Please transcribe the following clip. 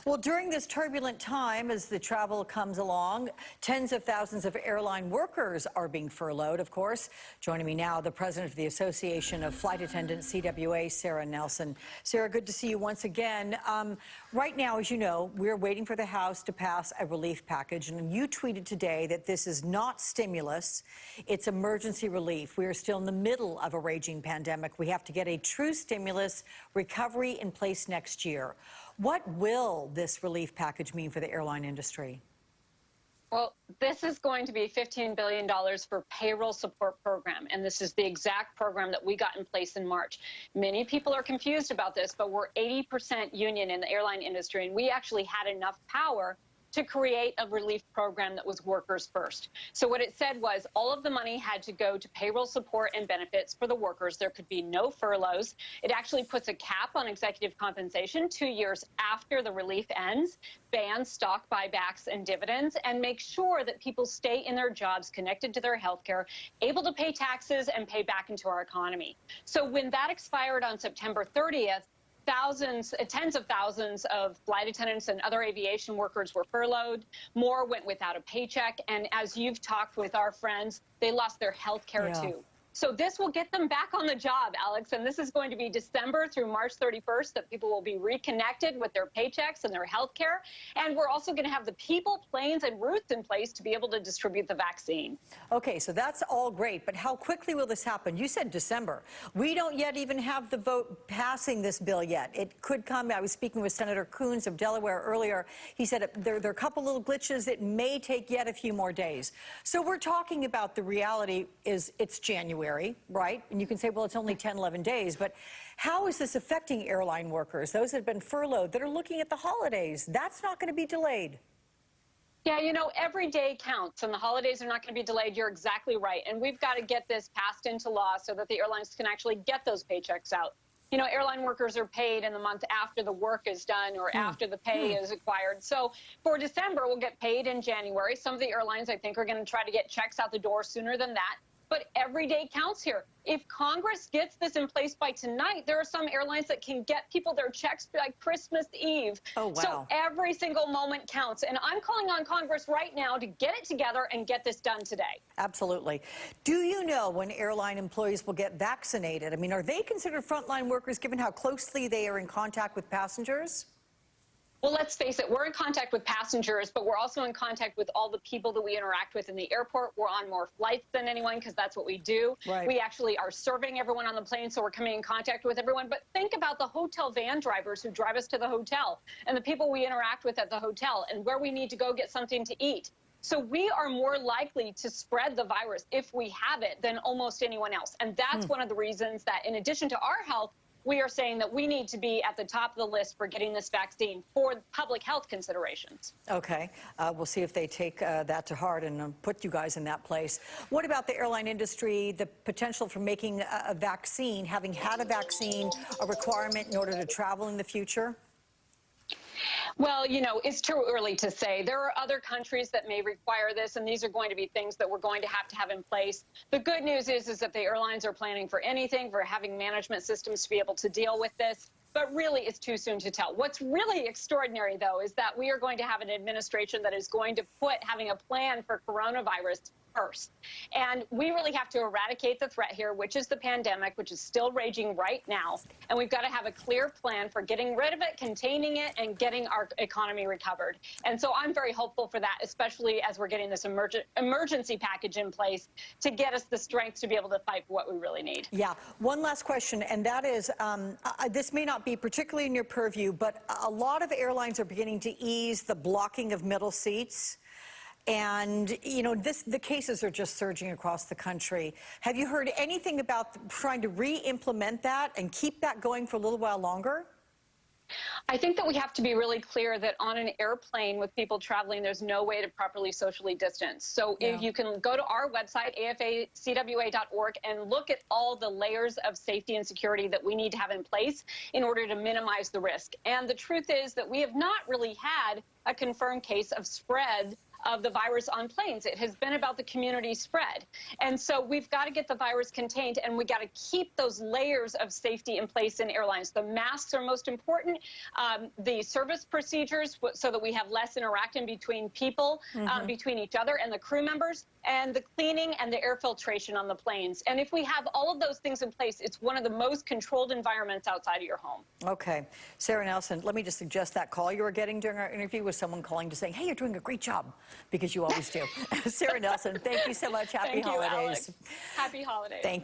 Well, during this turbulent time, as the travel comes along, tens of thousands of airline workers are being furloughed, of course. Joining me now, the president of the Association of Flight Attendants, CWA, Sara Nelson. Sara, good to see you once again. Right now, as you know, we're waiting for the House to pass a relief package, and you tweeted today that this is not stimulus, it's emergency relief. We are still in the middle of a raging pandemic. We have to get a true stimulus recovery in place next year. What will this relief package mean for the airline industry? Well, this is going to be $15 billion for Payroll Support Program, and this is the exact program that we got in place in March. Many people are confused about this, but we're 80% union in the airline industry, and we actually had enough power to create a relief program that was workers first. So what it said was all of the money had to go to payroll support and benefits for the workers. There could be no furloughs. It actually puts a cap on executive compensation 2 years after the relief ends, bans stock buybacks and dividends, and makes sure that people stay in their jobs connected to their health care, able to pay taxes and pay back into our economy. So when that expired on September 30th, tens of thousands of flight attendants and other aviation workers were furloughed. More went without a paycheck. And as you've talked with our friends, they lost their health care too. So this will get them back on the job, Alex, and this is going to be December through March 31st that people will be reconnected with their paychecks and their health care. And we're also going to have the people, planes, and routes in place to be able to distribute the vaccine. Okay, so that's all great, but how quickly will this happen? You said December. We don't yet even have the vote passing this bill yet. It could come. I was speaking with Senator Coons of Delaware earlier. He said there are a couple little glitches. It may take yet a few more days. So we're talking about the reality is it's January. Right? And you can say, well, it's only 10, 11 days. But how is this affecting airline workers, those that have been furloughed, that are looking at the holidays? That's not going to be delayed. Yeah, you know, every day counts, and the holidays are not going to be delayed. You're exactly right. And we've got to get this passed into law so that the airlines can actually get those paychecks out. You know, airline workers are paid in the month after the work is done or after the pay is acquired. So for December, we'll get paid in January. Some of the airlines, I think, are going to try to get checks out the door sooner than that. But every day counts here. If Congress gets this in place by tonight, there are some airlines that can get people their checks by Christmas Eve. Oh, wow. So every single moment counts. And I'm calling on Congress right now to get it together and get this done today. Absolutely. Do you know when airline employees will get vaccinated? I mean, are they considered frontline workers given how closely they are in contact with passengers? Well, let's face it, we're in contact with passengers, but we're also in contact with all the people that we interact with in the airport. We're on more flights than anyone because that's what we do. Right. We actually are serving everyone on the plane, so we're coming in contact with everyone. But think about the hotel van drivers who drive us to the hotel and the people we interact with at the hotel and where we need to go get something to eat. So we are more likely to spread the virus if we have it than almost anyone else. And that's one of the reasons that in addition to our health, we are saying that we need to be at the top of the list for getting this vaccine for public health considerations. Okay. We'll see if they take that to heart and put you guys in that place. What about the airline industry, the potential for making a vaccine, having had a vaccine, a requirement in order to travel in the future? Well, you know, it's too early to say. There are other countries that may require this, and these are going to be things that we're going to have in place. The good news is that the airlines are planning for anything, for having management systems to be able to deal with this. But really, it's too soon to tell. What's really extraordinary, though, is that we are going to have an administration that is going to put having a plan for coronavirus first. And we really have to eradicate the threat here, which is the pandemic, which is still raging right now. And we've got to have a clear plan for getting rid of it, containing it, and getting our economy recovered. And so I'm very hopeful for that, especially as we're getting this emergency package in place to get us the strength to be able to fight for what we really need. Yeah. One last question, and that is, this may not be particularly in your purview, but a lot of airlines are beginning to ease the blocking of middle seats. And, you know, the cases are just surging across the country. Have you heard anything about trying to re-implement that and keep that going for a little while longer? I think that we have to be really clear that on an airplane with people traveling, there's no way to properly socially distance. So if you can go to our website, AFA-CWA.org, and look at all the layers of safety and security that we need to have in place in order to minimize the risk. And the truth is that we have not really had a confirmed case of spread of the virus on planes. It has been about the community spread. And so we've got to get the virus contained, and we got to keep those layers of safety in place in airlines. The masks are most important, the service procedures so that we have less interaction between people, between each other and the crew members, and the cleaning and the air filtration on the planes. And if we have all of those things in place, it's one of the most controlled environments outside of your home. Okay. Sarah Nelson, let me just suggest that call you were getting during our interview was someone calling to say, hey, you're doing a great job, because you always do. Sarah Nelson, thank you so much. Happy Thank you, holidays. Alex. Happy holidays. Thank